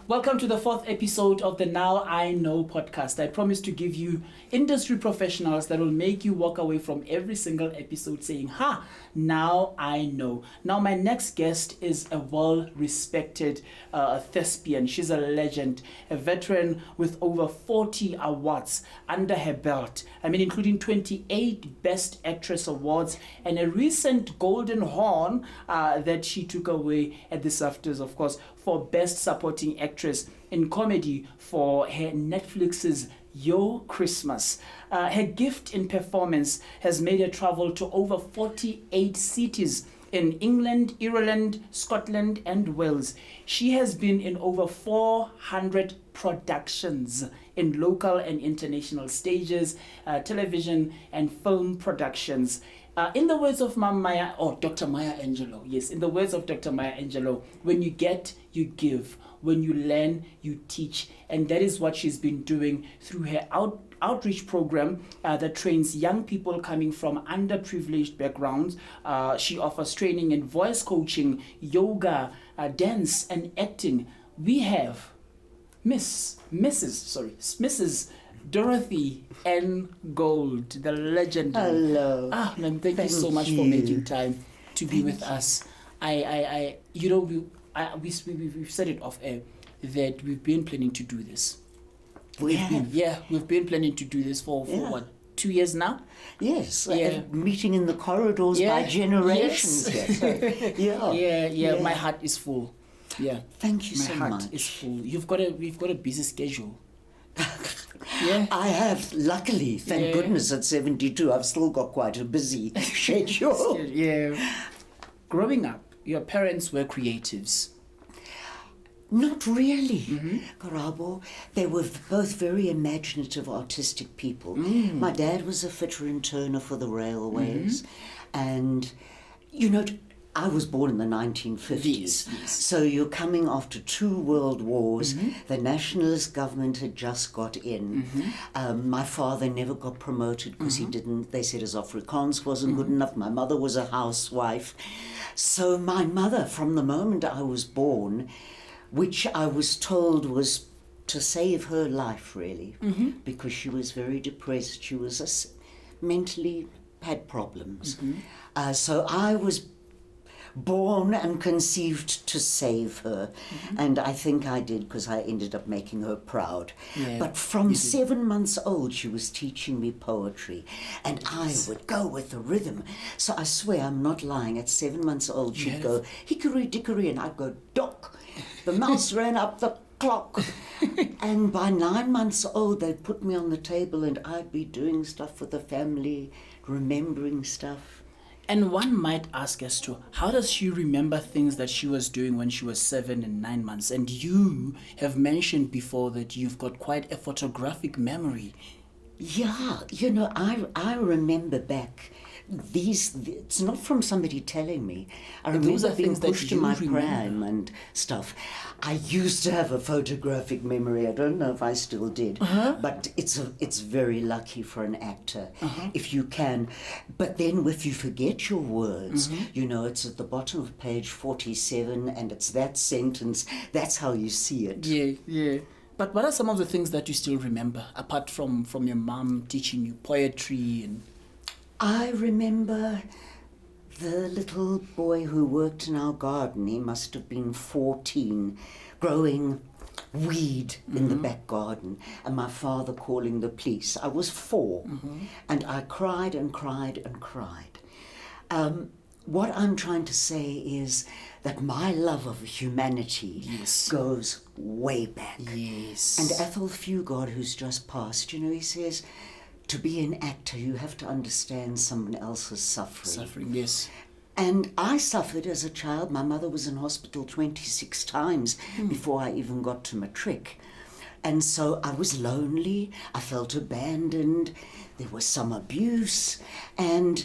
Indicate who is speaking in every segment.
Speaker 1: Welcome to the fourth episode of the Now I Know podcast. I promise to give you industry professionals that will make you walk away from every single episode saying, now I know. Now, my next guest is a well-respected thespian. She's a legend, a veteran with over 40 awards under her belt. Including 28 Best Actress Awards and a recent Golden Horn that she took away at the SAFTAs, of course, for Best Supporting Actress in Comedy for her Netflix's Yo Christmas. Her gift in performance has made her travel to over 48 cities in England, Ireland, Scotland, and Wales. She has been in over 400 productions in local and international stages, television and film productions. In the words of Dr. Maya Angelou, yes, in the words of Dr. Maya Angelou, when you get, you give. When you learn, you teach. And that is what she's been doing through her outreach program that trains young people coming from underprivileged backgrounds. She offers training in voice coaching, yoga, dance, and acting. We have Mrs. Dorothy N. Gould, the legend.
Speaker 2: Hello.
Speaker 1: Thank you so much for making time to be with us. We've said it off air that we've been planning to do this. We've been planning to do this for what, 2 years now?
Speaker 2: Yes, meeting in the corridors by generations.
Speaker 1: Yes. My heart is full. Yeah.
Speaker 2: Thank you so much.
Speaker 1: My heart is full. We've got a busy schedule.
Speaker 2: I have, luckily, thank goodness, at 72, I've still got quite a busy schedule.
Speaker 1: Growing up, your parents were creatives.
Speaker 2: Not really, Karabo. They were both very imaginative, artistic people. My dad was a fitter and turner for the railways. And, I was born in the 1950s.
Speaker 1: Yes.
Speaker 2: So you're coming after 2 world wars. The nationalist government had just got in. My father never got promoted because he didn't. They said his Afrikaans wasn't good enough. My mother was a housewife. So my mother, from the moment I was born, which I was told was to save her life, really, because she was very depressed. She was mentally had problems. So I was born and conceived to save her, and I think I did because I ended up making her proud. But from 7 months old she was teaching me poetry, and I would go with the rhythm. So I swear I'm not lying, at 7 months old she'd go hickory dickory and I'd go dock. The mouse ran up the clock. And by 9 months old they'd put me on the table and I'd be doing stuff for the family, remembering stuff.
Speaker 1: And one might ask as to how does she remember things that she was doing when she was 7 and 9 months? And you have mentioned before that you've got quite a photographic memory.
Speaker 2: Yeah, I remember back it's not from somebody telling me. I remember being pushed to my pram and stuff. I used to have a photographic memory. I don't know if I still did, but it's very lucky for an actor if you can. But then if you forget your words, it's at the bottom of page 47 and it's that sentence. That's how you see it.
Speaker 1: Yeah. But what are some of the things that you still remember, apart from your mom teaching you poetry? And
Speaker 2: I remember the little boy who worked in our garden. He must have been 14, growing weed in the back garden, and my father calling the police. I was 4, and I cried and cried and cried. What I'm trying to say is that my love of humanity goes way back.
Speaker 1: Yes.
Speaker 2: And Ethel Fugard, who's just passed, he says, to be an actor, you have to understand someone else's suffering.
Speaker 1: Yes.
Speaker 2: And I suffered as a child. My mother was in hospital 26 times before I even got to matric. And so I was lonely, I felt abandoned, there was some abuse, and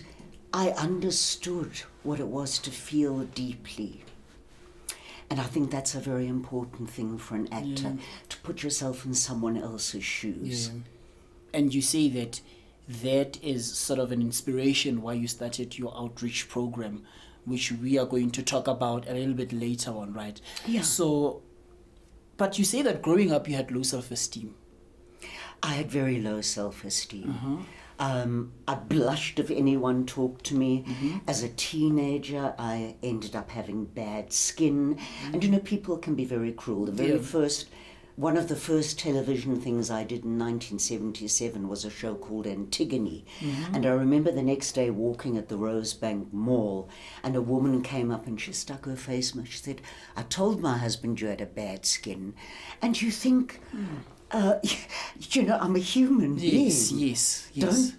Speaker 2: I understood what it was to feel deeply. And I think that's a very important thing for an actor, to put yourself in someone else's shoes.
Speaker 1: Yeah. And you say that is sort of an inspiration why you started your outreach program, which we are going to talk about a little bit later on, right?
Speaker 2: Yeah.
Speaker 1: So But you say that growing up you had low self-esteem.
Speaker 2: I had very low self-esteem. I blushed if anyone talked to me. As a teenager, I ended up having bad skin. And you know, people can be very cruel. One of the first television things I did in 1977 was a show called Antigone. And I remember the next day walking at the Rosebank Mall, and a woman came up and she stuck her face in. She said, "I told my husband you had a bad skin." And you think, you know, I'm a human being.
Speaker 1: Yes.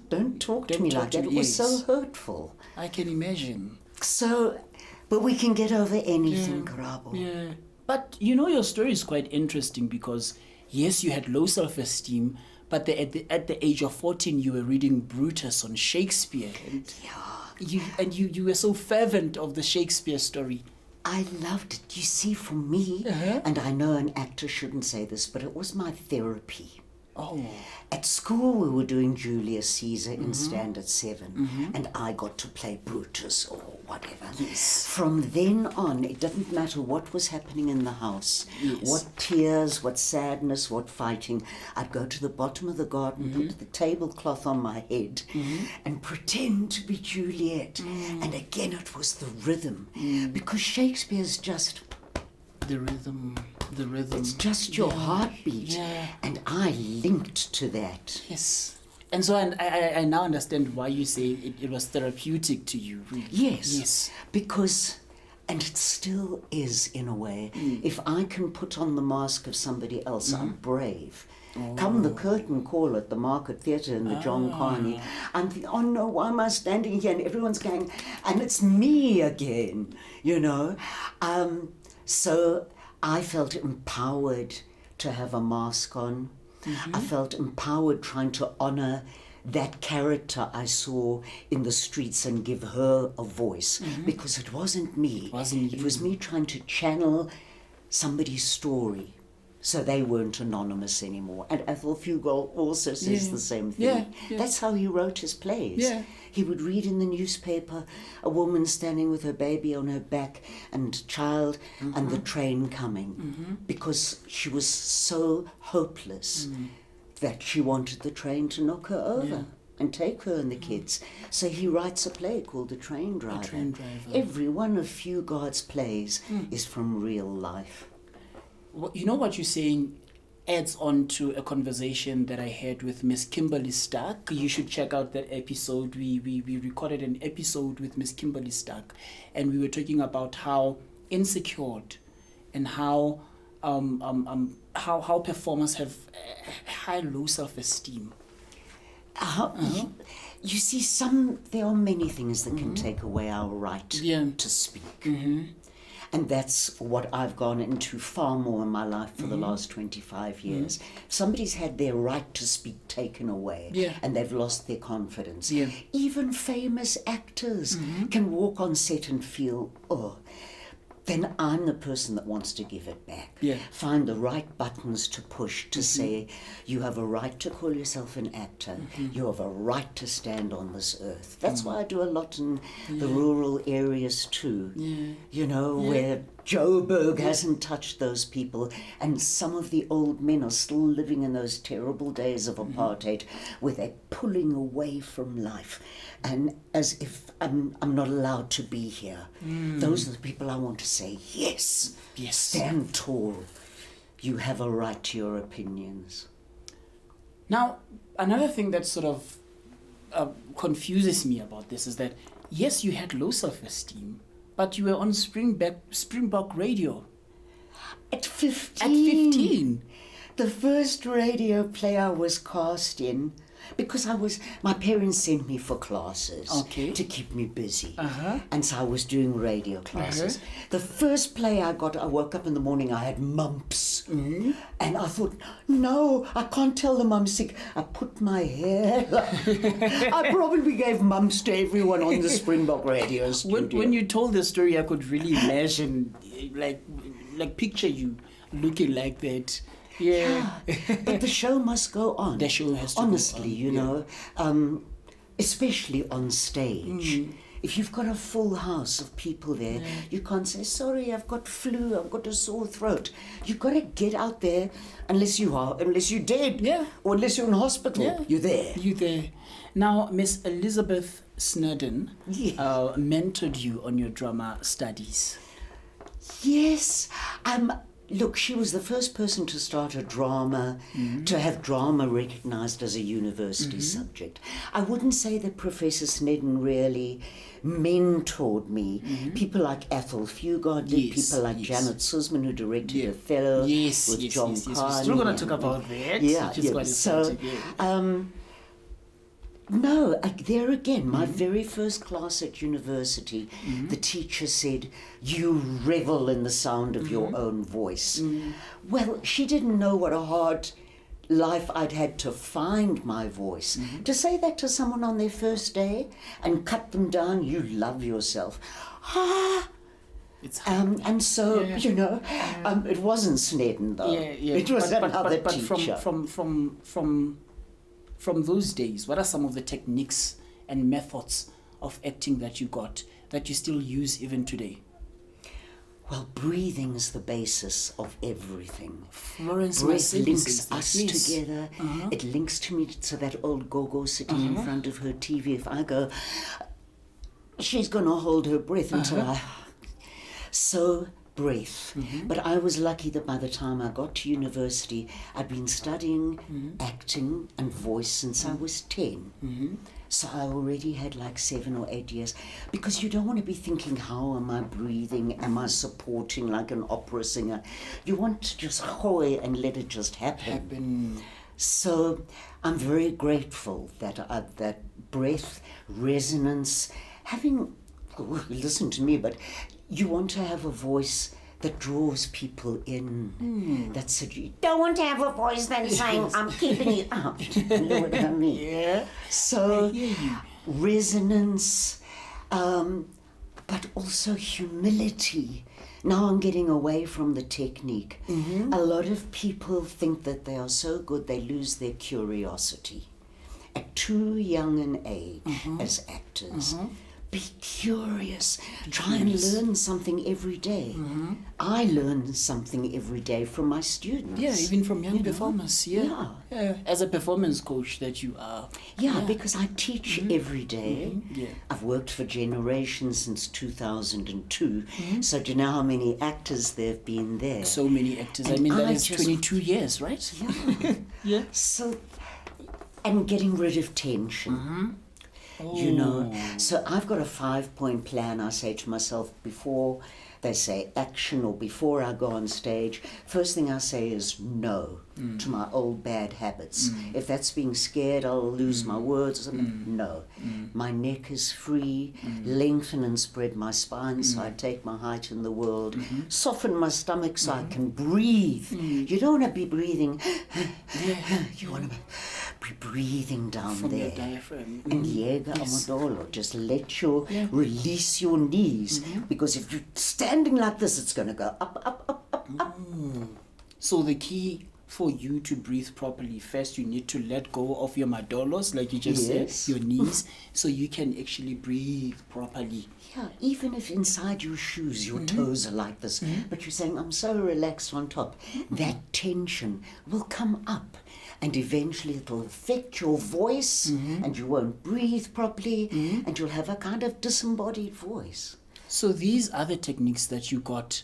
Speaker 2: Don't talk to me like that. It was so hurtful.
Speaker 1: I can imagine.
Speaker 2: So, but we can get over anything, Karabo.
Speaker 1: Yeah. But you know, your story is quite interesting because, yes, you had low self-esteem, but at the age of 14, you were reading Brutus on Shakespeare. And you were so fervent of the Shakespeare story.
Speaker 2: I loved it. You see, for me, and I know an actor shouldn't say this, but it was my therapy.
Speaker 1: Oh.
Speaker 2: At school, we were doing Julius Caesar in Standard 7, and I got to play Brutus or whatever.
Speaker 1: Yes.
Speaker 2: From then on, it didn't matter what was happening in the house, what tears, what sadness, what fighting. I'd go to the bottom of the garden, put the tablecloth on my head, and pretend to be Juliet. And again, it was the rhythm, because Shakespeare's just...
Speaker 1: The rhythm.
Speaker 2: It's just your heartbeat.
Speaker 1: Yeah.
Speaker 2: And I linked to that.
Speaker 1: Yes. And so I now understand why you say it was therapeutic to you. Really.
Speaker 2: Yes. Because, and it still is in a way, if I can put on the mask of somebody else, I'm brave. Come the curtain call at the Market Theatre in the John Carney, I'm thinking, oh no, why am I standing here? And everyone's going, and it's me again, you know. So I felt empowered to have a mask on. I felt empowered trying to honor that character I saw in the streets and give her a voice, because it wasn't me. It was me trying to channel somebody's story so they weren't anonymous anymore. And Ethel Fugol also says the same thing. That's how he wrote his plays. He would read in the newspaper a woman standing with her baby on her back and child and the train coming, because she was so hopeless that she wanted the train to knock her over and take her and the kids. So he writes a play called The Train Driver. Every one of Fugard's plays is from real life.
Speaker 1: Well, you know what you're saying adds on to a conversation that I had with Miss Kimberly Stark. You should check out that episode. We recorded an episode with Miss Kimberly Stark, and we were talking about how insecure and how performers have high low self-esteem.
Speaker 2: You see, there are many things that can take away our right to speak. And that's what I've gone into far more in my life for the last 25 years. Somebody's had their right to speak taken away, and they've lost their confidence. Even famous actors can walk on set and feel, then I'm the person that wants to give it back. Find the right buttons to push to say, you have a right to call yourself an actor. You have a right to stand on this earth. That's why I do a lot in the rural areas too. You know, where Joburg hasn't touched those people, and some of the old men are still living in those terrible days of apartheid where they're pulling away from life, and as if I'm not allowed to be here. Those are the people I want to say, yes, stand tall. You have a right to your opinions. Now, another thing that sort of confuses me about this is that, yes, you had low self-esteem, but you were on Springbok Radio. At 15. At 15. The first radio play I was cast in, because my parents sent me for classes to keep me busy. And so I was doing radio classes. The first play I got, I woke up in the morning, I had mumps. And I thought, no, I can't tell them I'm sick. I put my hair I probably gave mumps to everyone on the Springbok radio studio. When you told the story, I could really imagine, like picture you looking like that. But the show must go on. The show has to go on. Honestly, you know, especially on stage. If you've got a full house of people there, you can't say, sorry, I've got flu, I've got a sore throat. You've got to get out there unless you're dead.
Speaker 1: Yeah.
Speaker 2: Or unless you're in hospital.
Speaker 1: Yeah.
Speaker 2: You're there.
Speaker 1: You're there. Now, Miss Elizabeth Snedden
Speaker 2: Yeah.
Speaker 1: mentored you on your drama studies.
Speaker 2: Yes. Look, she was the first person to start a drama, to have drama recognised as a university subject. I wouldn't say that Professor Snedden really mentored me. People like Athol Fugard did, people like Janet Susman, who directed Othello with John Carney.
Speaker 1: We're still going to talk about that.
Speaker 2: Yeah,
Speaker 1: Which is quite exciting.
Speaker 2: No, there again, my very first class at university, the teacher said, you revel in the sound of your own voice. Well, she didn't know what a hard life I'd had to find my voice. To say that to someone on their first day and cut them down, you love yourself.
Speaker 1: It's
Speaker 2: And so, it wasn't Snedden though. It was another teacher.
Speaker 1: From those days, what are some of the techniques and methods of acting that you got that you still use even today?
Speaker 2: Well, breathing is the basis of everything.
Speaker 1: Florence
Speaker 2: Breath
Speaker 1: Massey
Speaker 2: links
Speaker 1: says
Speaker 2: us
Speaker 1: that, yes.
Speaker 2: together. It links to me to that old gogo sitting in front of her TV. If I go, she's going to hold her breath until I... So, breath. But I was lucky that by the time I got to university, I'd been studying acting and voice since I was 10. So I already had like 7 or 8 years, because you don't want to be thinking, how am I breathing? Am I supporting like an opera singer? You want to just hoy and let it just happen. So I'm very grateful that that breath, resonance, listen to me, but you want to have a voice that draws people in. That's it. You don't want to have a voice that's saying, I'm keeping you out. You know what I mean?
Speaker 1: Yeah.
Speaker 2: So, resonance, but also humility. Now I'm getting away from the technique. A lot of people think that they are so good they lose their curiosity. At too young an age as actors. Be curious. Try and learn something every day. I learn something every day from my students.
Speaker 1: Yeah, even from young performers.
Speaker 2: Yeah.
Speaker 1: As a performance coach that you are.
Speaker 2: Yeah, because I teach every day.
Speaker 1: Yeah.
Speaker 2: I've worked for generations since 2002. So do you know how many actors there have been there?
Speaker 1: So many actors. I
Speaker 2: And
Speaker 1: mean, that
Speaker 2: I
Speaker 1: is
Speaker 2: just-
Speaker 1: 22 years, right?
Speaker 2: Yeah. So, and getting rid of tension. You know, so I've got a 5-point plan. I say to myself before they say action or before I go on stage, first thing I say is no to my old bad habits. If that's being scared, I'll lose my words or something. No. My neck is free, lengthen and spread my spine so I take my height in the world, soften my stomach so I can breathe. You don't want to be breathing. You want to be breathing down
Speaker 1: From
Speaker 2: there.
Speaker 1: your diaphragm.
Speaker 2: And Jäger Amadolo, just let your, release your knees, because if you're standing like this, it's going to go up, up, up, up, up.
Speaker 1: So the key for you to breathe properly, first you need to let go of your madolos, like you just
Speaker 2: Yes.
Speaker 1: said, your knees, so you can actually breathe properly.
Speaker 2: Yeah, even if inside your shoes your toes are like this, but you're saying, I'm so relaxed on top, that tension will come up. And eventually it'll affect your voice, and you won't breathe properly, and you'll have a kind of disembodied voice.
Speaker 1: So these are the techniques that you got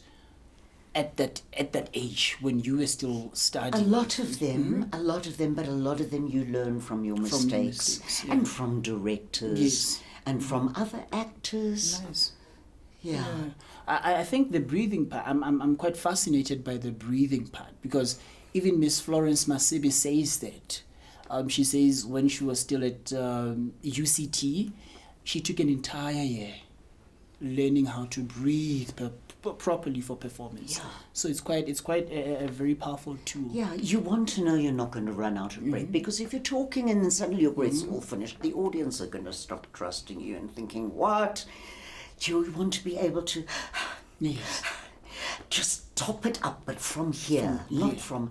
Speaker 1: at that age when you were still
Speaker 2: A
Speaker 1: studying.
Speaker 2: lot of them, but a lot of them you learn from your mistakes,
Speaker 1: mistakes, yeah.
Speaker 2: and from directors,
Speaker 1: Yes.
Speaker 2: and from other actors.
Speaker 1: Nice.
Speaker 2: Yeah.
Speaker 1: I think the breathing part, I'm quite fascinated by the breathing part, because even Miss Florence Massebe says that. She says when she was still at UCT, she took an entire year learning how to breathe properly for performance.
Speaker 2: Yeah.
Speaker 1: So it's quite a very powerful tool.
Speaker 2: Yeah, you want to know you're not going to run out of breath, because if you're talking and then suddenly your breath's all finished, the audience are going to stop trusting you and thinking, what? You want to be able to
Speaker 1: Yes.
Speaker 2: just top it up, but from here, not from...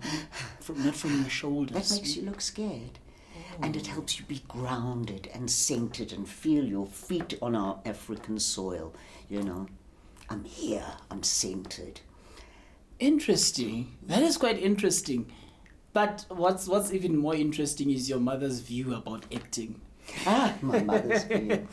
Speaker 1: Not from your shoulders.
Speaker 2: That makes you look scared. and it helps you be grounded and centered and feel your feet on our African soil. You know, I'm here, I'm centered.
Speaker 1: Interesting. That is quite interesting. But what's even more interesting is your mother's view about acting.
Speaker 2: My mother's view.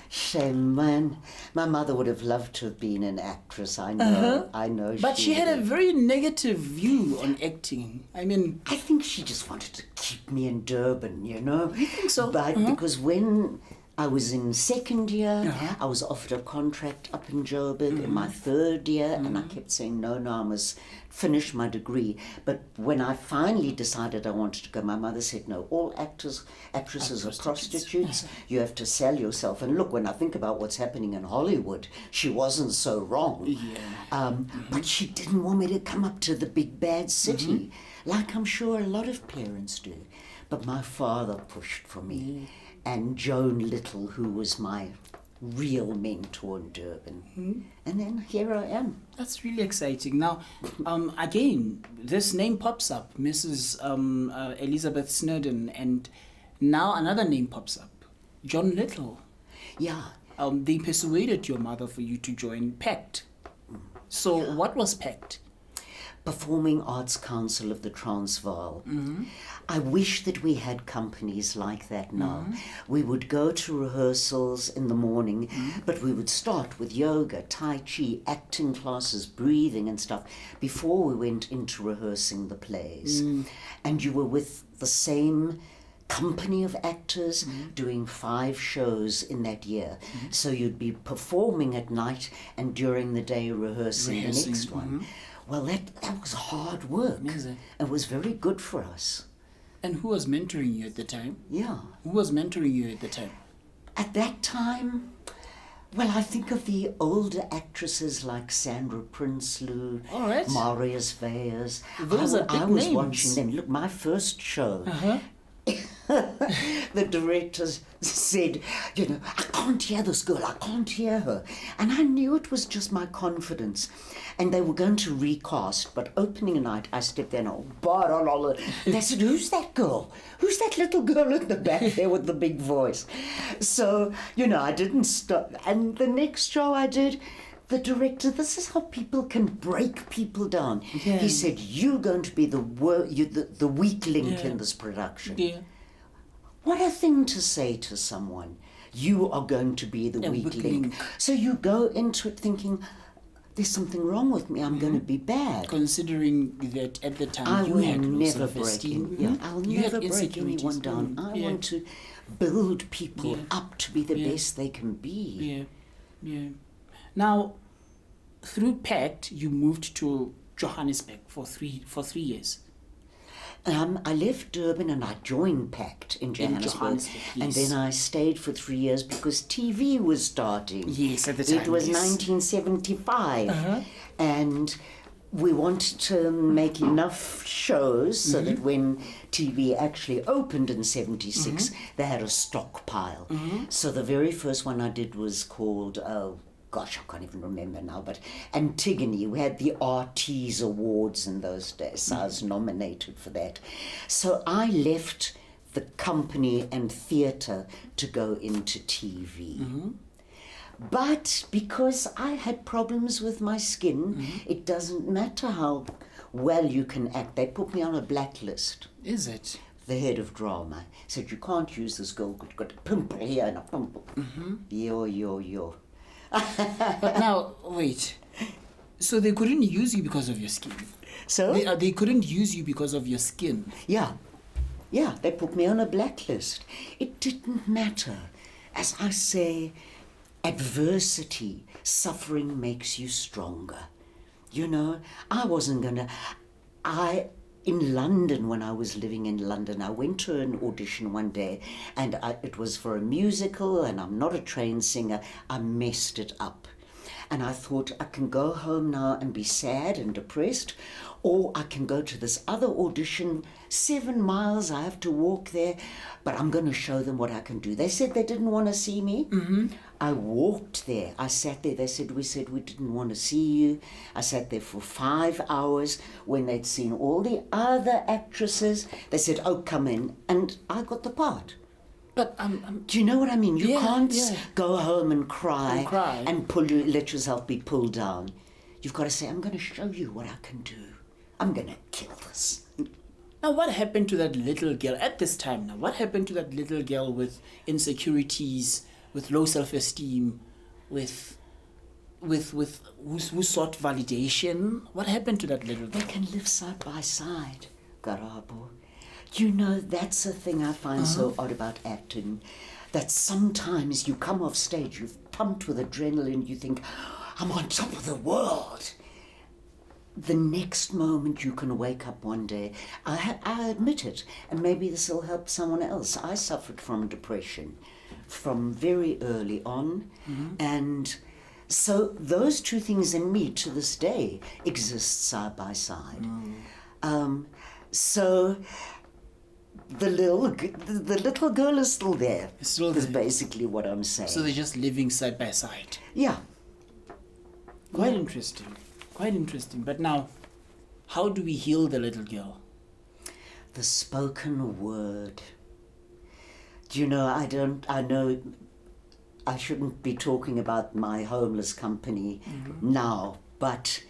Speaker 2: Shame, man. My mother would have loved to have been an actress. I know. I know.
Speaker 1: But she had a very negative view on acting. I mean,
Speaker 2: I think she just wanted to keep me in Durban, you know.
Speaker 1: I think so.
Speaker 2: But because when I was in second year, I was offered a contract up in Joburg in my third year, and I kept saying, no, I must finish my degree. But when I finally decided I wanted to go, my mother said, no, all actresses are prostitutes. You have to sell yourself. And look, when I think about what's happening in Hollywood, she wasn't so wrong. But she didn't want me to come up to the big bad city, like I'm sure a lot of parents do. But my father pushed for me. And Joan Little, who was my real mentor in Durban. And then here I am.
Speaker 1: That's really exciting. Now, again, this name pops up, Mrs. Elizabeth Snowden, and now another name pops up, John Little.
Speaker 2: Yeah.
Speaker 1: They persuaded your mother for you to join PACT. So what was PACT?
Speaker 2: Performing Arts Council of the Transvaal. I wish that we had companies like that now. We would go to rehearsals in the morning, but we would start with yoga, tai chi, acting classes, breathing and stuff before we went into rehearsing the plays. And you were with the same company of actors doing 5 shows in that year. So you'd be performing at night and during the day rehearsing the next one. Well, that was hard work. It was very good for us.
Speaker 1: And who was mentoring you at the time?
Speaker 2: Yeah.
Speaker 1: Who was mentoring you at the time?
Speaker 2: At that time, well, I think of the older actresses like Sandra Prinsloo, Marius Veyers.
Speaker 1: Those are big
Speaker 2: I was
Speaker 1: names.
Speaker 2: watching them. Look, my first show, the directors said, you know, I can't hear this girl, I can't hear her. And I knew it was just my confidence. And they were going to recast, but opening night, I stepped there and they said, who's that girl? Who's that little girl at the back there with the big voice? So, you know, I didn't stop. And the next show I did, the director, this is how people can break people down. He said, you're going to be the weak link in this production. What a thing to say to someone. You are going to be the weak link. So you go into it thinking, there's something wrong with me, I'm going to be bad.
Speaker 1: Considering that at the time
Speaker 2: I
Speaker 1: you had low
Speaker 2: never
Speaker 1: self-esteem.
Speaker 2: break I'll never break anyone down. I want to build people up to be the best they can be.
Speaker 1: Now, through PACT, you moved to Johannesburg for three years.
Speaker 2: I left Durban and I joined PACT in Johannesburg. And then I stayed for 3 years because TV was starting.
Speaker 1: Yes, at the time.
Speaker 2: It was 1975. And we wanted to make enough shows so that when TV actually opened in 76, they had a stockpile. So the very first one I did was called... gosh, I can't even remember now, but Antigone, we had the RT's Awards in those days, so I was nominated for that. So I left the company and theatre to go into TV. But because I had problems with my skin, it doesn't matter how well you can act. They put me on a blacklist.
Speaker 1: Is it?
Speaker 2: The head of drama said, you can't use this girl, got a pimple here and a pimple. Yo.
Speaker 1: But now, wait. So they couldn't use you because of your skin?
Speaker 2: So?
Speaker 1: They couldn't use you because of your skin?
Speaker 2: Yeah, they put me on a blacklist. It didn't matter. As I say, adversity, suffering makes you stronger. You know, I wasn't gonna... In London, when I was living in London, I went to an audition one day and it was for a musical and I'm not a trained singer. I messed it up. And I thought, I can go home now and be sad and depressed, or I can go to this other audition, 7 miles, I have to walk there, but I'm going to show them what I can do. They said they didn't want to see me. I walked there. I sat there. They said, we didn't want to see you. I sat there for 5 hours. When they'd seen all the other actresses, they said, oh, come in. And I got the part.
Speaker 1: But
Speaker 2: do you know what I mean? You
Speaker 1: Yeah,
Speaker 2: can't
Speaker 1: yeah.
Speaker 2: go home and cry
Speaker 1: And
Speaker 2: let yourself be pulled down. You've got to say, I'm going to show you what I can do. I'm going to kill this.
Speaker 1: now, what happened to that little girl at this time? Now, what happened to that little girl with insecurities, with low self-esteem, with who sought validation? What happened to that little girl?
Speaker 2: They can live side by side, Garabo. You know, that's the thing I find so odd about acting, that sometimes you come off stage, you've pumped with adrenaline, you think, I'm on top of the world. The next moment you can wake up one day, I admit it, and maybe this will help someone else. I suffered from depression from very early on, and so those two things in me to this day exist side by side. So the little girl is still there.
Speaker 1: Still
Speaker 2: is
Speaker 1: there.
Speaker 2: basically what I'm saying.
Speaker 1: So they're just living side by side.
Speaker 2: Yeah.
Speaker 1: Quite interesting. Quite interesting. But now, how do we heal the little girl?
Speaker 2: The spoken word. Do you know, I know I shouldn't be talking about my homeless company now, but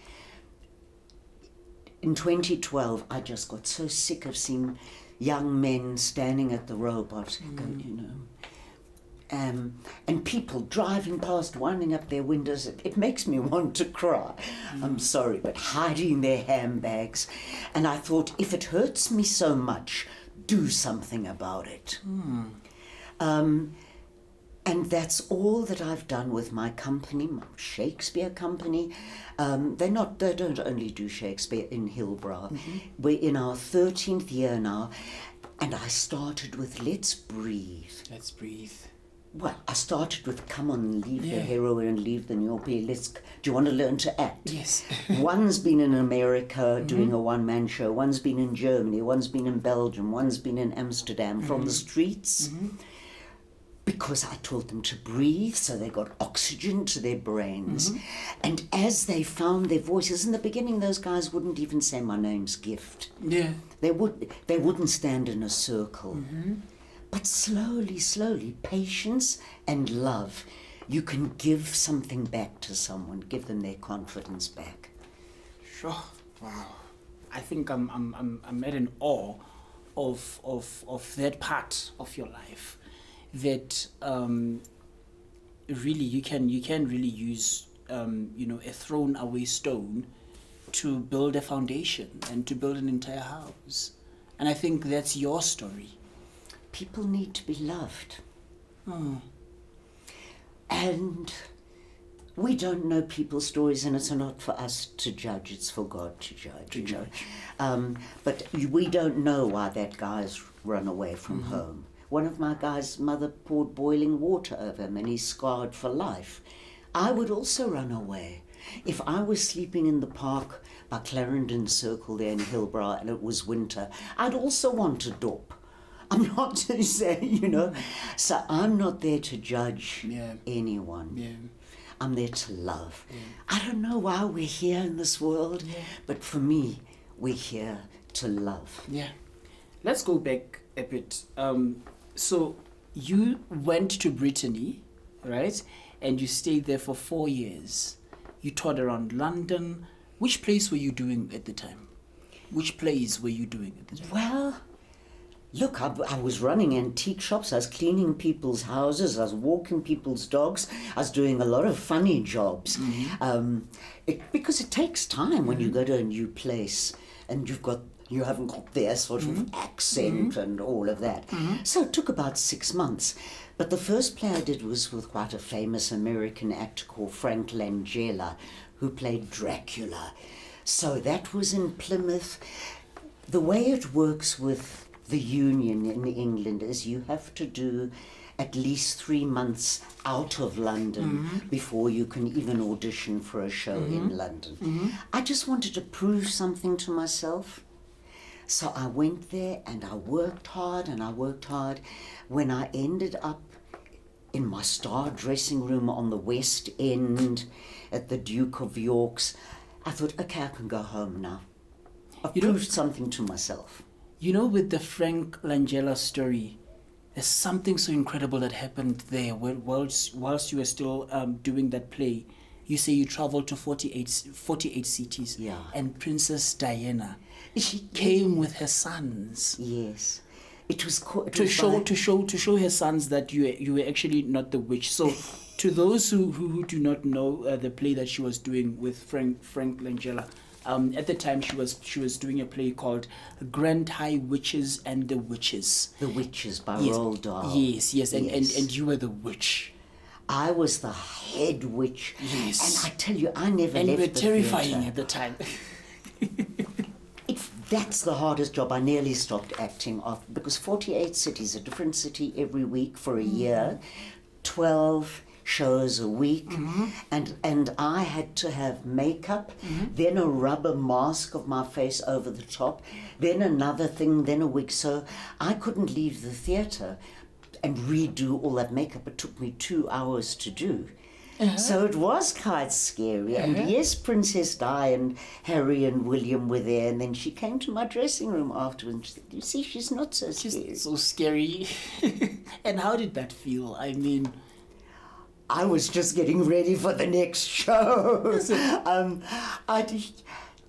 Speaker 2: in 2012, I just got so sick of seeing young men standing at the robot, going, you know, and people driving past, winding up their windows. It makes me want to cry. I'm sorry, but hiding their handbags. And I thought, if it hurts me so much, do something about it. And that's all that I've done with my company, my Shakespeare company. They don't only do Shakespeare in Hillbrow. We're in our 13th year now, and I started with Let's Breathe.
Speaker 1: Let's breathe.
Speaker 2: Well, I started with come on, leave the heroin and leave the Nyopi. Do you want to learn to act?
Speaker 1: Yes.
Speaker 2: One's been in America doing a one-man show. One's been in Germany. One's been in Belgium. One's been in Amsterdam. From the streets. Because I taught them to breathe, so they got oxygen to their brains. And as they found their voices, in the beginning those guys wouldn't even say my name's Gift.
Speaker 1: Yeah.
Speaker 2: They wouldn't stand in a circle. But slowly, patience and love, you can give something back to someone, give them their confidence back.
Speaker 1: Sure. Wow. I think I'm at an awe of that part of your life. That really you can really use a thrown away stone to build a foundation and to build an entire house, and I think that's your story.
Speaker 2: People need to be loved. And we don't know people's stories, and it's not for us to judge, it's for God to judge. But we don't know why that guy's run away from home. One of my guys' mother poured boiling water over him and he's scarred for life. I would also run away. If I was sleeping in the park by Clarendon Circle there in Hillbrow and it was winter, I'd also want a dop. I'm not to say, so I'm not there to judge anyone.
Speaker 1: Yeah.
Speaker 2: I'm there to love. I don't know why we're here in this world, but for me, we're here to love.
Speaker 1: Yeah. Let's go back a bit. So you went to Brittany, right? And you stayed there for 4 years. You toured around London. Which place were you doing at the time? Which plays were you doing at the time?
Speaker 2: Well, look, I was running antique shops. I was cleaning people's houses. I was walking people's dogs. I was doing a lot of funny jobs. Because it takes time when you go to a new place and you haven't got their sort of accent and all of that. So it took about 6 months. But the first play I did was with quite a famous American actor called Frank Langella, who played Dracula. So that was in Plymouth. The way it works with the union in England is you have to do at least 3 months out of London before you can even audition for a show in London. I just wanted to prove something to myself. So I went there and I worked hard and I worked hard. When I ended up in my star dressing room on the West End at the Duke of York's, I thought, okay, I can go home now. I've proved something to myself.
Speaker 1: You know, with the Frank Langella story, there's something so incredible that happened there whilst you were still doing that play. You say you traveled to 48 cities.
Speaker 2: Yeah.
Speaker 1: And Princess Diana, she came with her sons.
Speaker 2: Yes. It was
Speaker 1: to show her sons that you were actually not the witch. So to those who do not know the play that she was doing with Frank Langella, at the time she was doing a play called Grand High Witches and the Witches.
Speaker 2: The Witches by Roald Dahl.
Speaker 1: Yes, and you were the witch.
Speaker 2: I was the head witch.
Speaker 1: Yes.
Speaker 2: And I tell you, I never
Speaker 1: and
Speaker 2: left
Speaker 1: you were
Speaker 2: the
Speaker 1: terrifying
Speaker 2: theatre.
Speaker 1: at the time.
Speaker 2: That's the hardest job. I nearly stopped acting off because 48 cities, a different city every week for a year, 12 shows a week, and I had to have makeup, then a rubber mask of my face over the top, then another thing, then a wig. So I couldn't leave the theatre and redo all that makeup. It took me 2 hours to do. So it was quite scary. And yes, Princess Di and Harry and William were there. And then she came to my dressing room afterwards and she said, you see, she's not so scary.
Speaker 1: She's so scary. And how did that feel? I mean,
Speaker 2: I was just getting ready for the next show.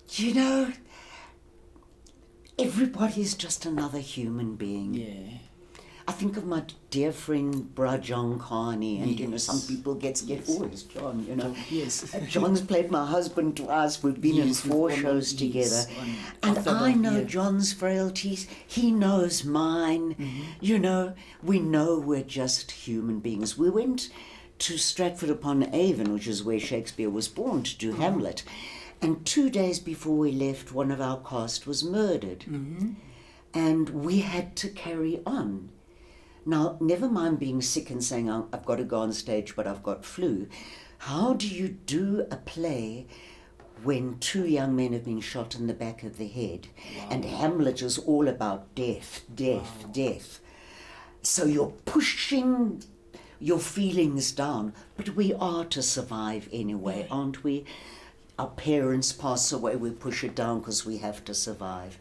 Speaker 2: You know, everybody's just another human being.
Speaker 1: yeah.
Speaker 2: I think of my dear friend John Carney, and you know, some people get oh, it's John, you know.
Speaker 1: Yes.
Speaker 2: John's played my husband twice. We've been in 4 shows together, and I know John's frailties. He knows mine. You know, we know we're just human beings. We went to Stratford-upon-Avon, which is where Shakespeare was born, to do Hamlet, and 2 days before we left, one of our cast was murdered, and we had to carry on. Now, never mind being sick and saying, I've got to go on stage, but I've got flu. How do you do a play when 2 young men have been shot in the back of the head? And Hamlet is all about death, death. So you're pushing your feelings down, but we are to survive anyway, aren't we? Our parents pass away, we push it down because we have to survive.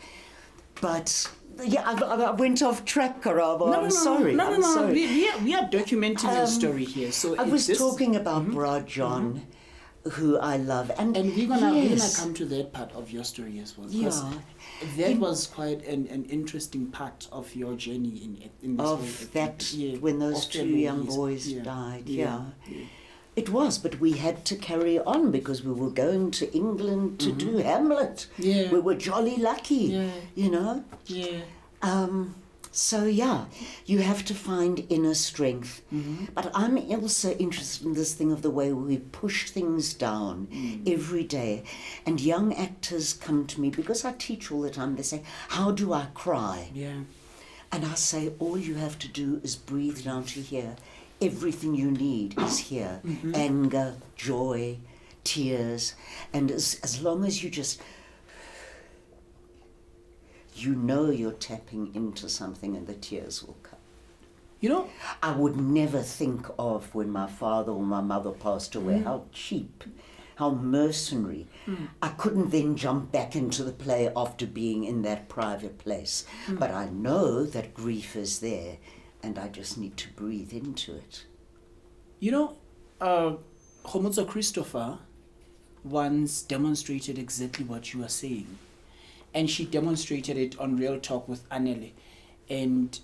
Speaker 2: But yeah, I went off track, Karabo. I'm sorry.
Speaker 1: No.
Speaker 2: Sorry.
Speaker 1: We are documenting your story here. So
Speaker 2: I was talking about Bra John, who I love, and
Speaker 1: we're gonna come to that part of your story as well.
Speaker 2: Yeah,
Speaker 1: that was quite an interesting part of your journey in this
Speaker 2: of that when those 2 young boys died. Yeah. It was, but we had to carry on because we were going to England to do Hamlet.
Speaker 1: Yeah.
Speaker 2: We were jolly lucky, you know.
Speaker 1: Yeah.
Speaker 2: So yeah, you have to find inner strength. But I'm also interested in this thing of the way we push things down every day. And young actors come to me, because I teach all the time, they say, how do I cry?
Speaker 1: Yeah.
Speaker 2: And I say, all you have to do is breathe down to here. Everything you need is here. Anger, joy, tears. And as long as you just, you know you're tapping into something and the tears will come.
Speaker 1: You know,
Speaker 2: I would never think of when my father or my mother passed away, how cheap, how mercenary. I couldn't then jump back into the play after being in that private place. But I know that grief is there. And I just need to breathe into it.
Speaker 1: You know, Khomotso Christopher once demonstrated exactly what you are saying. And she demonstrated it on Real Talk with Anele. And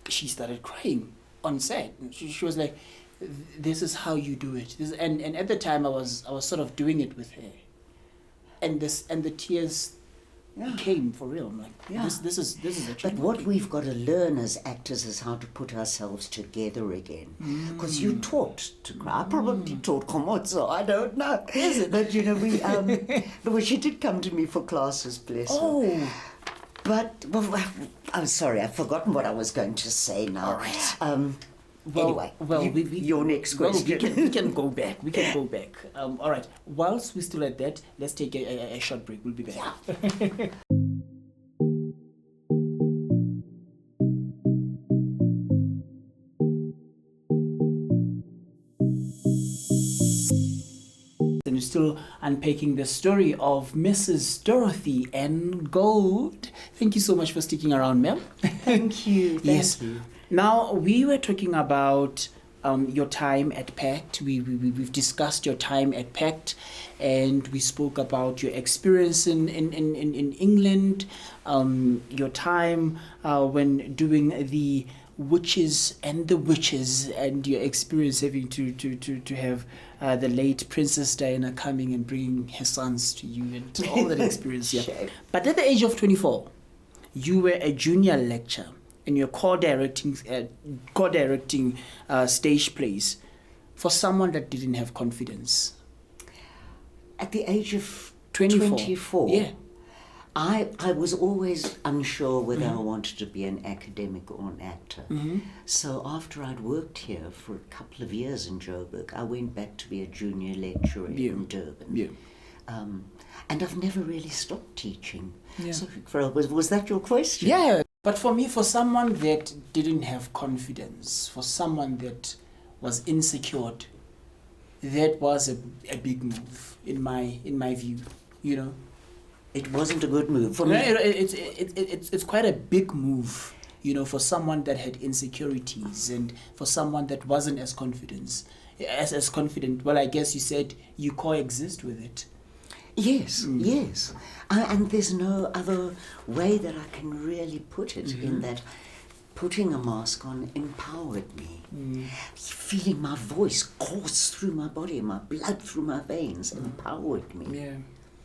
Speaker 1: she started crying on set. She was like, this is how you do it. And at the time I was sort of doing it with her. And the tears came for real. I'm like, this is a
Speaker 2: But what we've got to learn as actors is how to put ourselves together again. Because you taught to cry. I probably taught Khomotso, I don't know.
Speaker 1: Is it?
Speaker 2: But you know, well, she did come to me for classes, bless her. But I'm sorry, I've forgotten what I was going to say now.
Speaker 1: All right.
Speaker 2: Anyway, your next question.
Speaker 1: We can go back. We can go back. All right. Whilst we're still at that, let's take a short break. We'll be back.
Speaker 2: Yeah.
Speaker 1: And we're still unpacking the story of Mrs. Dorothy and Gould. Thank you so much for sticking around, ma'am.
Speaker 2: Thank you.
Speaker 1: Thank you. Now, we were talking about your time at PACT. We've discussed your time at PACT, and we spoke about your experience in England, your time when doing the Witches and the Witches, and your experience having to have the late Princess Diana coming and bringing her sons to you, and all that experience. Yeah. But at the age of 24, you were a junior lecturer, and you're co-directing stage plays for someone that didn't have confidence.
Speaker 2: At the age of
Speaker 1: 24. Yeah.
Speaker 2: I was always unsure whether I wanted to be an academic or an actor. So after I'd worked here for a couple of years in Joburg, I went back to be a junior lecturer in Durban.
Speaker 1: Yeah.
Speaker 2: And I've never really stopped teaching.
Speaker 1: Yeah.
Speaker 2: So was that your question?
Speaker 1: Yeah. But for me, for someone that didn't have confidence, for someone that was insecure, that was a big move in my view, you know.
Speaker 2: It wasn't a good move for me.
Speaker 1: It's quite a big move, you know, for someone that had insecurities and for someone that wasn't as confident. Well, I guess you said you coexist with it.
Speaker 2: Yes, yes. And there's no other way that I can really put it, in that putting a mask on empowered me. Feeling my voice course through my body, my blood through my veins, empowered me.
Speaker 1: Yeah,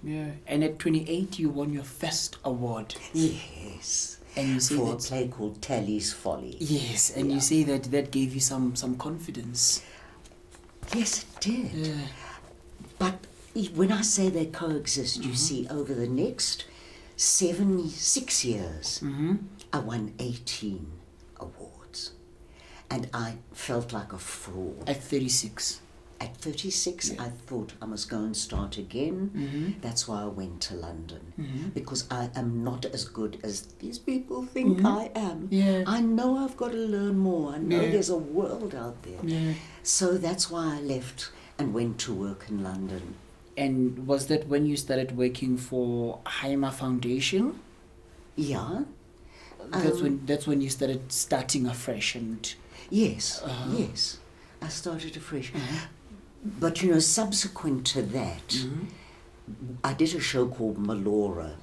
Speaker 1: yeah. And at 28, you won your first award.
Speaker 2: Yes.
Speaker 1: And you say
Speaker 2: for a play called Tally's Folly.
Speaker 1: Yes, and you say that gave you some confidence.
Speaker 2: Yes, it did.
Speaker 1: Yeah.
Speaker 2: But when I say they coexist, you see, over the next 6 years, I won 18 awards. And I felt like a fraud.
Speaker 1: At 36.
Speaker 2: At 36, I thought I must go and start again. That's why I went to London. Because I am not as good as these people think I am.
Speaker 1: Yeah.
Speaker 2: I know I've got to learn more. I know there's a world out there.
Speaker 1: Yeah.
Speaker 2: So that's why I left and went to work in London.
Speaker 1: And was that when you started working for Heimer Foundation?
Speaker 2: Yeah.
Speaker 1: That's when you starting afresh and...
Speaker 2: Yes, yes. I started afresh. But, you know, subsequent to that, I did a show called Malora,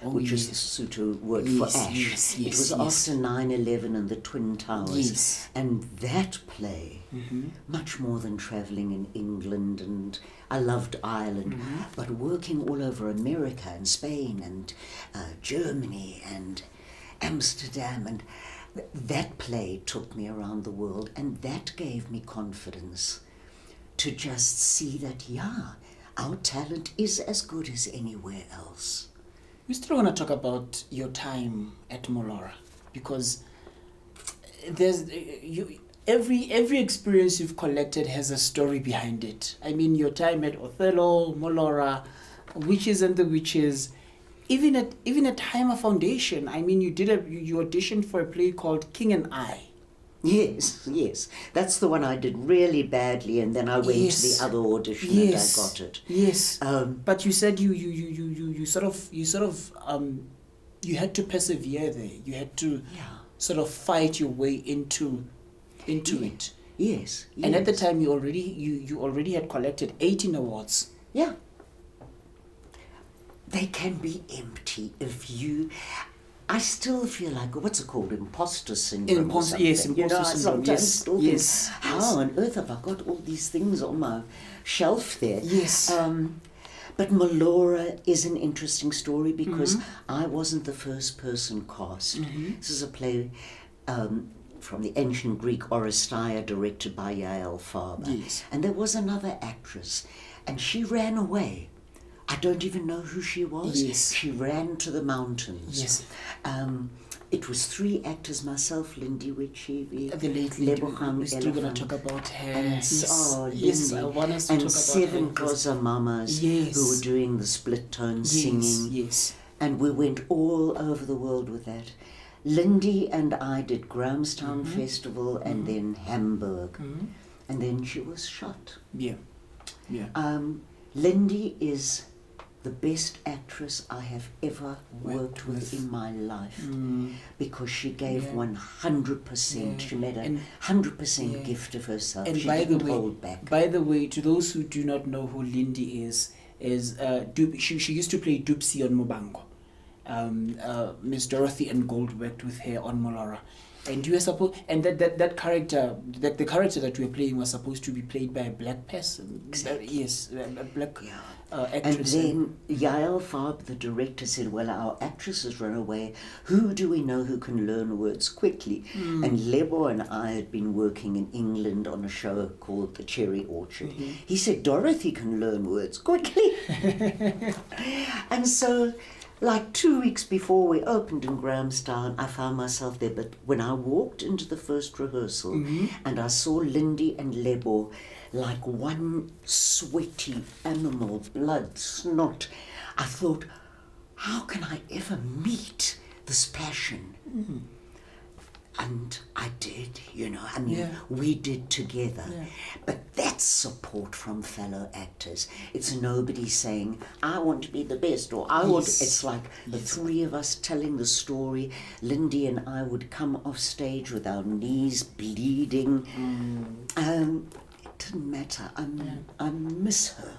Speaker 2: which is the Sotho word for ash. It was after 9/11 and the Twin Towers.
Speaker 1: Yes.
Speaker 2: And that play, much more than travelling in England, and I loved Ireland, but working all over America and Spain and Germany and Amsterdam, and that play took me around the world, and that gave me confidence to just see that, our talent is as good as anywhere else.
Speaker 1: We still want to talk about your time at Malora, because there's every experience you've collected has a story behind it. I mean, your time at Othello, Malora, Witches and the Witches, even at Heimer Foundation. I mean, you auditioned for a play called King and I.
Speaker 2: Yes, yes. That's the one I did really badly, and then I went to the other audition and I got it.
Speaker 1: Yes. But you said you had to persevere there. You had to sort of fight your way into it.
Speaker 2: Yes.
Speaker 1: And at the time you already had collected 18 awards.
Speaker 2: Yeah. They can be empty if you... I still feel like, what's it called, imposter syndrome or something.
Speaker 1: Yes, imposter syndrome. Yes.
Speaker 2: How on earth have I got all these things on my shelf there?
Speaker 1: Yes.
Speaker 2: But Malora is an interesting story because I wasn't the first person cast. This is a play from the ancient Greek Oresteia, directed by Yael Faber.
Speaker 1: Yes.
Speaker 2: And there was another actress, and she ran away I don't even know who she was.
Speaker 1: Yes.
Speaker 2: She ran to the mountains.
Speaker 1: Yes.
Speaker 2: It was 3 actors, myself, Lindy Wichibi,
Speaker 1: The late
Speaker 2: Lebogang
Speaker 1: we're still going
Speaker 2: Elephant,
Speaker 1: to talk about her.
Speaker 2: and
Speaker 1: Yes,
Speaker 2: Lindy,
Speaker 1: I want us to
Speaker 2: and
Speaker 1: talk
Speaker 2: 7
Speaker 1: about her.
Speaker 2: Xhosa mamas
Speaker 1: Yes.
Speaker 2: who were doing the split tone singing.
Speaker 1: Yes.
Speaker 2: And we went all over the world with that. Lindy and I did Grahamstown Festival and then Hamburg. And then she was shot.
Speaker 1: Yeah.
Speaker 2: Lindy is the best actress I have ever worked with in my life, because she gave 100%. She made a 100% gift of herself.
Speaker 1: And
Speaker 2: she
Speaker 1: by
Speaker 2: didn't
Speaker 1: the way,
Speaker 2: hold back.
Speaker 1: By the way, to those who do not know who Lindy is she used to play Dupsy on Mobango. Miss Dorothy and Gould worked with her on Molora. And you were supposed, and that character, the character that we were playing was supposed to be played by a black person.
Speaker 2: Exactly.
Speaker 1: Yes, a black
Speaker 2: And
Speaker 1: actress.
Speaker 2: then Yael Farb, the director, said, well, our actress has run away. Who do we know who can learn words quickly? And Lebo and I had been working in England on a show called The Cherry Orchard. He said, Dorothy can learn words quickly. And so, like 2 weeks before we opened in Grahamstown, I found myself there. But when I walked into the first rehearsal and I saw Lindy and Lebo like one sweaty animal, blood, snot, I thought, how can I ever meet this passion? And I did, I mean, we did together. But that's support from fellow actors. It's nobody saying, I want to be the best, or I want, it's like the 3 of us telling the story. Lindy and I would come off stage with our knees bleeding. It didn't matter. I miss her.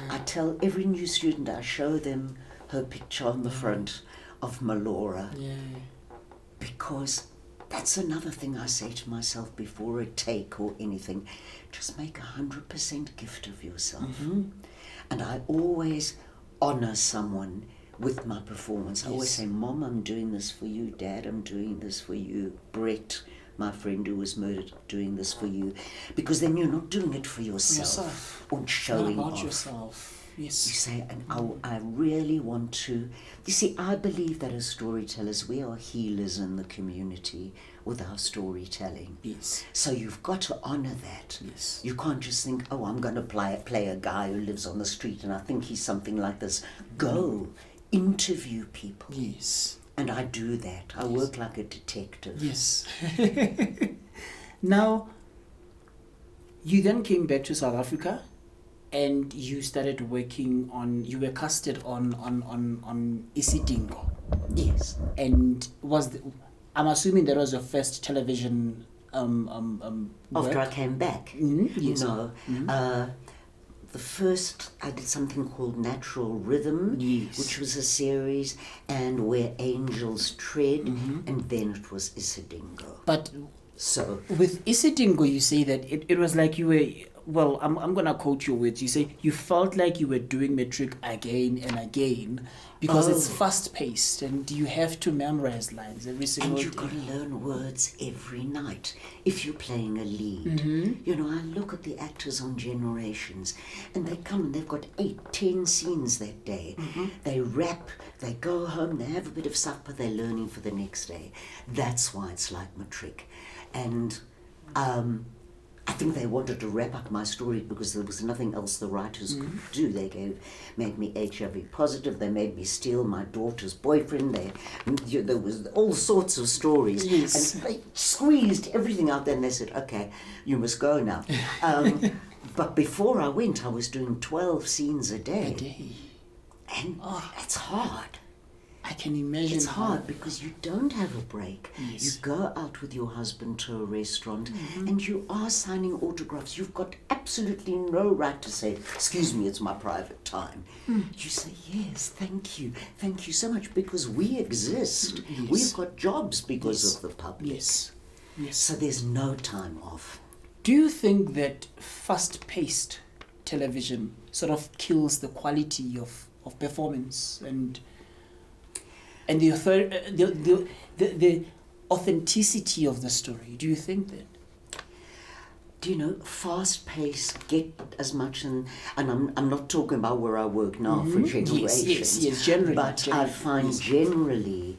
Speaker 2: I tell every new student, I show them her picture on the front of Malora. Because that's another thing I say to myself before a take or anything. Just make 100% gift of yourself. And I always honor someone with my performance. I always say, Mom, I'm doing this for you. Dad, I'm doing this for you. Brett, my friend who was murdered, doing this for you. Because then you're not doing it for yourself. Or showing
Speaker 1: about
Speaker 2: off.
Speaker 1: Yourself. Yes.
Speaker 2: You say, and I really want to. You see, I believe that as storytellers, we are healers in the community with our storytelling.
Speaker 1: Yes.
Speaker 2: So you've got to honor that.
Speaker 1: Yes.
Speaker 2: You can't just think, oh, I'm going to play a guy who lives on the street and I think he's something like this. Go, interview people.
Speaker 1: Yes.
Speaker 2: And I do that. I work like a detective.
Speaker 1: Yes. Now, you then came back to South Africa. And you started working you were casted on Isidingo.
Speaker 2: Yes.
Speaker 1: And I'm assuming that was your first television
Speaker 2: After I came back.
Speaker 1: Yes.
Speaker 2: No. The first, I did something called Natural Rhythm, which was a series, and Where Angels Tread, and then it was Isidingo.
Speaker 1: But
Speaker 2: so
Speaker 1: with Isidingo, you say that it was like you were... Well, I'm going to quote your words. You say you felt like you were doing metric again and again because it's fast-paced and you have to memorize lines every single day.
Speaker 2: And you've got to learn words every night if you're playing a lead. I look at the actors on Generations and they come and they've got 8-10 scenes that day. They rap, they go home, they have a bit of supper, they're learning for the next day. That's why it's like metric. And I think they wanted to wrap up my story because there was nothing else the writers could do. They made me HIV positive. They made me steal my daughter's boyfriend. There was all sorts of stories.
Speaker 1: Yes.
Speaker 2: And they squeezed everything out there and they said, okay, you must go now. But before I went, I was doing 12 scenes a day. And it's hard.
Speaker 1: I can imagine.
Speaker 2: It's hard because you don't have a break.
Speaker 1: Yes.
Speaker 2: You go out with your husband to a restaurant and you are signing autographs. You've got absolutely no right to say, excuse me, it's my private time. You say, yes, thank you so much, because we exist. We've got jobs because of the public.
Speaker 1: Yes.
Speaker 2: So there's no time off.
Speaker 1: Do you think that fast-paced television sort of kills the quality of performance and the authenticity of the story? Do you think that?
Speaker 2: fast pace, get as much, and I'm not talking about where I work now for generations.
Speaker 1: Yes, generally.
Speaker 2: But I find generally,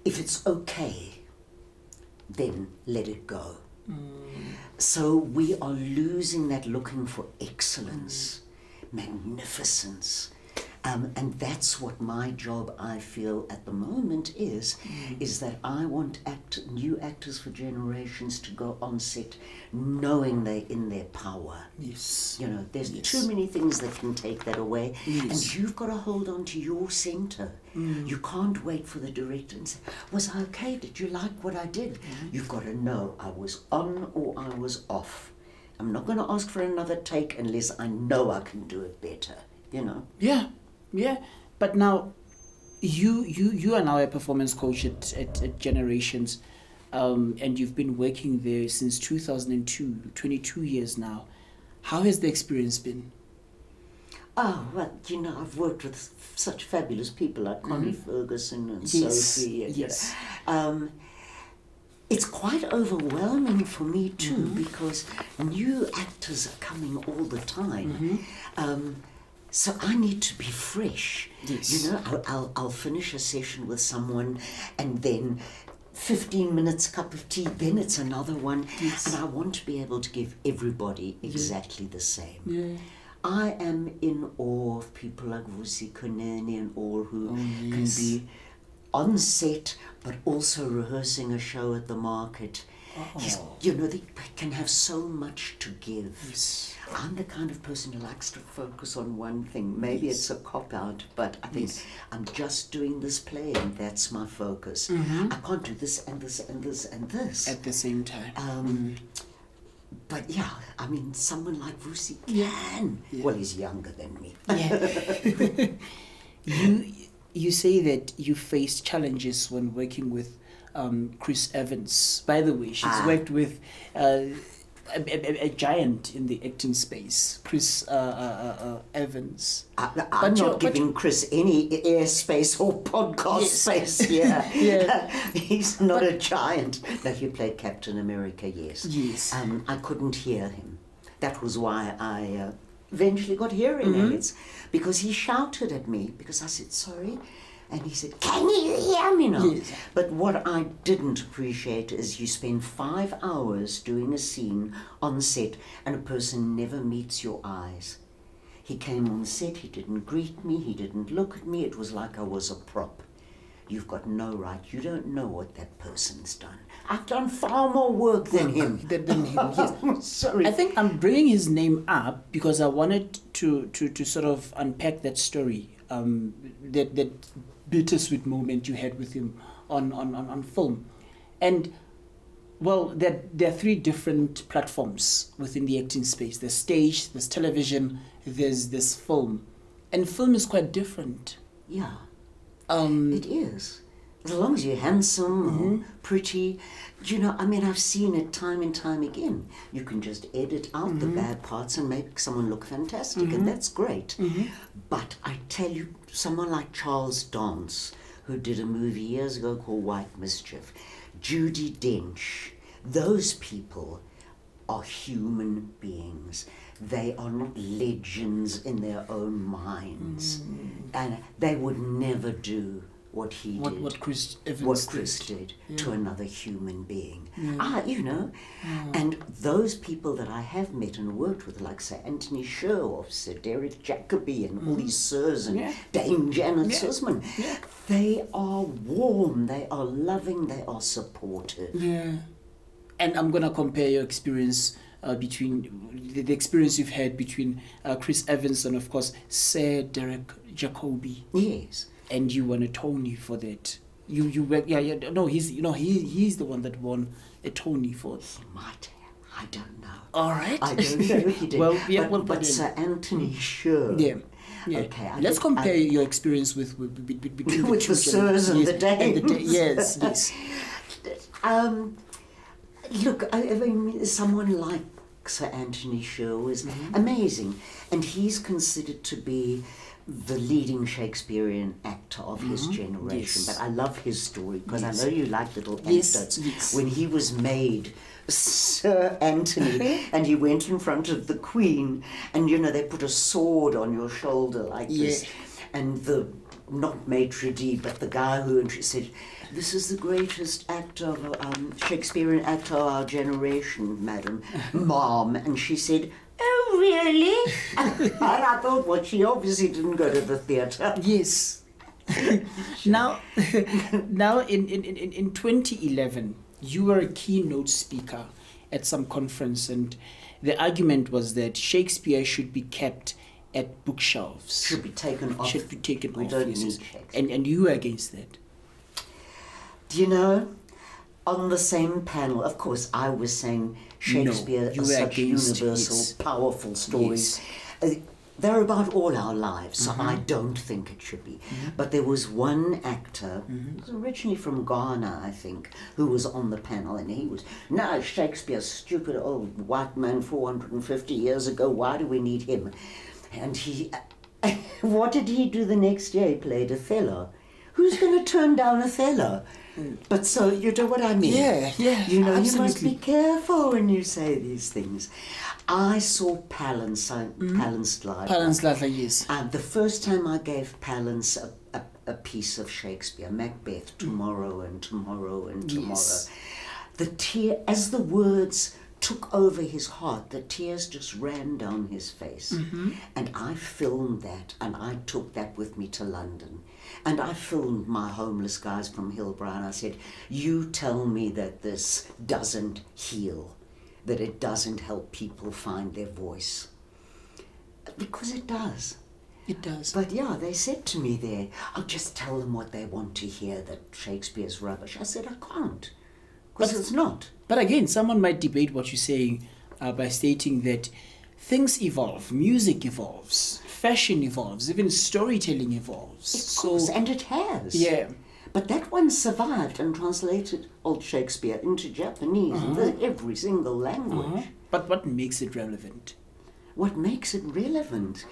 Speaker 2: if it's okay, then let it go. So we are losing that looking for excellence, magnificence. And that's what my job, I feel, at the moment is that I want new actors for generations to go on set knowing they're in their power.
Speaker 1: Yes.
Speaker 2: There's too many things that can take that away.
Speaker 1: Yes.
Speaker 2: And you've got to hold on to your center. You can't wait for the director and say, was I okay? Did you like what I did? You've got to know I was on or I was off. I'm not going to ask for another take unless I know I can do it better,
Speaker 1: Yeah, but now you are now a performance coach at Generations, and you've been working there since 2002, 22 years now. How has the experience been?
Speaker 2: Oh, well, I've worked with such fabulous people like Connie Ferguson and Sophie.
Speaker 1: Yes.
Speaker 2: It's quite overwhelming for me too, because new actors are coming all the time. So I need to be fresh.
Speaker 1: Yes.
Speaker 2: I'll finish a session with someone and then 15 minutes cup of tea, then it's another one.
Speaker 1: Yes.
Speaker 2: And I want to be able to give everybody exactly the same.
Speaker 1: Yeah.
Speaker 2: I am in awe of people like Vusi Koneni and all who can be on set but also rehearsing a show at the market. They can have so much to give.
Speaker 1: Yes.
Speaker 2: I'm the kind of person who likes to focus on one thing. Maybe it's a cop-out, but I think I'm just doing this play and that's my focus. I can't do this and this and this and this.
Speaker 1: At the same time.
Speaker 2: But someone like Vusi can.
Speaker 1: Yeah.
Speaker 2: Well, he's younger than me.
Speaker 1: Yeah. You say that you faced challenges when working with Chris Evans. By the way, she's worked with a giant in the acting space, Chris Evans.
Speaker 2: I'm not giving Chris any airspace or podcast space here. He's not a giant. No, he played Captain America, yes.
Speaker 1: Yes.
Speaker 2: I couldn't hear him. That was why I eventually got hearing aids, because he shouted at me because I said, sorry. And he said, can you hear me now?
Speaker 1: Yes.
Speaker 2: But what I didn't appreciate is you spend 5 hours doing a scene on set and a person never meets your eyes. He came on set, he didn't greet me, he didn't look at me. It was like I was a prop. You've got no right. You don't know what that person's done. I've done far more work than him.
Speaker 1: Yes.
Speaker 2: Sorry.
Speaker 1: I think I'm bringing his name up because I wanted to sort of unpack that story, that bittersweet moment you had with him on film. And, well, there are 3 different platforms within the acting space. There's stage, there's television, there's this film. And film is quite different.
Speaker 2: Yeah. It is. As long as you're handsome or pretty. I've seen it time and time again. You can just edit out the bad parts and make someone look fantastic, and that's great. But I tell you, someone like Charles Dance, who did a movie years ago called White Mischief, Judi Dench, those people are human beings. They are not legends in their own minds. And they would never do what he did.
Speaker 1: What Chris Evans
Speaker 2: did to another human being. And those people that I have met and worked with, like Sir Anthony Sherwood, Sir Derek Jacobi, and all these sirs, and Dame Janet Sussman, they are warm, they are loving, they are supportive.
Speaker 1: Yeah. And I'm going to compare your experience between the experience you've had between Chris Evans and, of course, Sir Derek Jacobi.
Speaker 2: Yes.
Speaker 1: And you won a Tony for that. You were, no, he's the one that won a Tony for it.
Speaker 2: He might have. I don't know.
Speaker 1: All right.
Speaker 2: I don't know if he did. But Sir Anthony Sherwood.
Speaker 1: Yeah.
Speaker 2: Okay.
Speaker 1: Let's compare your experience with
Speaker 2: the sirs and the dames.
Speaker 1: Yes.
Speaker 2: Look, I mean, someone like Sir Anthony Sherwood is amazing, and he's considered to be the leading Shakespearean actor of his generation.
Speaker 1: Yes.
Speaker 2: But I love his story because I know you like little anecdotes.
Speaker 1: Yes.
Speaker 2: When he was made Sir Anthony, and he went in front of the Queen, and they put a sword on your shoulder like this, and the not maitre d', but the guy who said, "This is the greatest actor, Shakespearean actor of our generation, madam, ma'am," and she said, "Oh, really?" And I thought, well, she obviously didn't go to the theatre.
Speaker 1: Yes. Now, in 2011, you were a keynote speaker at some conference, and the argument was that Shakespeare should be kept at bookshelves.
Speaker 2: Should be taken off.
Speaker 1: Should be taken
Speaker 2: We
Speaker 1: off.
Speaker 2: don't
Speaker 1: Yes.
Speaker 2: need Shakespeare.
Speaker 1: And you were against that.
Speaker 2: On the same panel, of course, I was saying Shakespeare
Speaker 1: you
Speaker 2: are
Speaker 1: were
Speaker 2: such
Speaker 1: against,
Speaker 2: universal,
Speaker 1: yes.
Speaker 2: powerful stories. They're about all our lives, so I don't think it should be. But there was one actor, he was originally from Ghana, I think, who was on the panel, and he was, "No, Shakespeare's stupid old white man 450 years ago, why do we need him?" And he, what did he do the next year? He played Othello. Who's going to turn down Othello? But so, you know what I mean?
Speaker 1: Yeah,
Speaker 2: You must
Speaker 1: absolutely.
Speaker 2: be careful when you say these things. I saw Palance live.
Speaker 1: Palance Latla, yes.
Speaker 2: The first time I gave Palance a piece of Shakespeare, Macbeth, tomorrow and tomorrow and tomorrow.
Speaker 1: Yes.
Speaker 2: The tear, as the words took over his heart, the tears just ran down his face. And I filmed that, and I took that with me to London. And I filmed my homeless guys from Hillbrow, and I said, "You tell me that this doesn't heal, that it doesn't help people find their voice." Because it does.
Speaker 1: It does.
Speaker 2: But yeah, they said to me there, "I'll just tell them what they want to hear, that Shakespeare's rubbish." I said, "I can't, because it's not."
Speaker 1: But again, someone might debate what you're saying by stating that things evolve, music evolves, fashion evolves, even storytelling evolves.
Speaker 2: Of course, and it has.
Speaker 1: Yeah.
Speaker 2: But that one survived and translated old Shakespeare into Japanese and every single language.
Speaker 1: But what makes it relevant?
Speaker 2: What makes it relevant?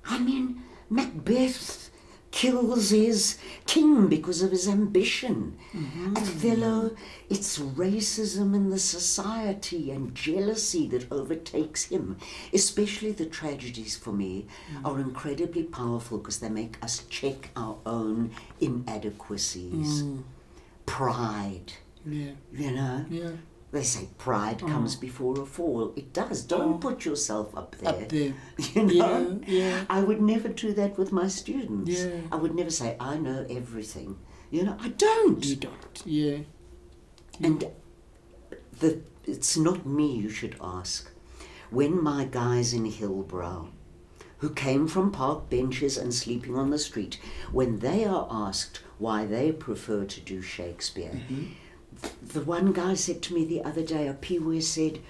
Speaker 2: I mean, Macbeth kills his king because of his ambition. Othello, it's racism in the society and jealousy that overtakes him. Especially the tragedies, for me, are incredibly powerful because they make us check our own inadequacies. Pride,
Speaker 1: Yeah. Yeah.
Speaker 2: They say pride comes before a fall. It does. Don't put yourself up there.
Speaker 1: Up there. Yeah.
Speaker 2: I would never do that with my students.
Speaker 1: Yeah.
Speaker 2: I would never say, "I know everything." I don't.
Speaker 1: You don't. Yeah.
Speaker 2: And it's not me you should ask. When my guys in Hillbrow, who came from park benches and sleeping on the street, when they are asked why they prefer to do Shakespeare, the one guy said to me the other day, a Peewee said,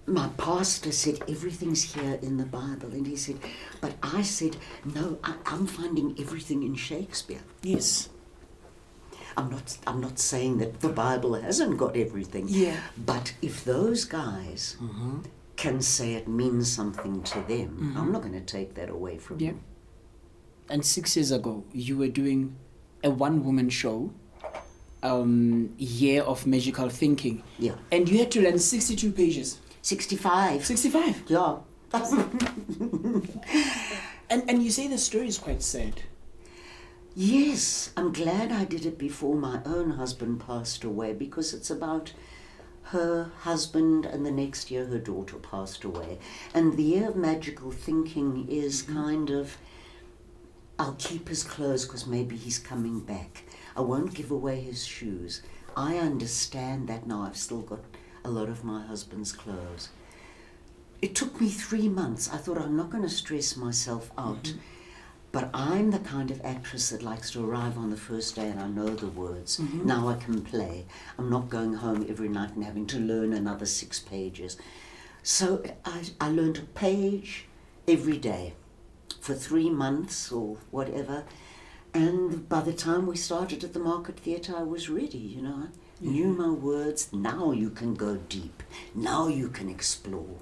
Speaker 2: "My pastor said everything's here in the Bible," and he said, "But I said, no, I'm finding everything in Shakespeare."
Speaker 1: Yes.
Speaker 2: I'm not saying that the Bible hasn't got everything.
Speaker 1: Yeah.
Speaker 2: But if those guys can say it means something to them, I'm not going to take that away from
Speaker 1: Yeah.
Speaker 2: them.
Speaker 1: And 6 years ago, you were doing a one-woman show, Year of Magical Thinking.
Speaker 2: Yeah.
Speaker 1: And you had to learn 62 pages.
Speaker 2: 65.
Speaker 1: 65.
Speaker 2: Yeah.
Speaker 1: And you say the story is quite sad.
Speaker 2: Yes, I'm glad I did it before my own husband passed away, because it's about her husband, and the next year her daughter passed away. And the Year of Magical Thinking is kind of, I'll keep his clothes because maybe he's coming back. I won't give away his shoes. I understand that now. I've still got a lot of my husband's clothes. It took me 3 months. I thought, I'm not going to stress myself out. But I'm the kind of actress that likes to arrive on the first day and I know the words. Now I can play. I'm not going home every night and having to learn another 6 pages. So I learned a page every day for 3 months or whatever. And by the time we started at the Market Theatre, I was ready, I knew my words. Now you can go deep. Now you can explore.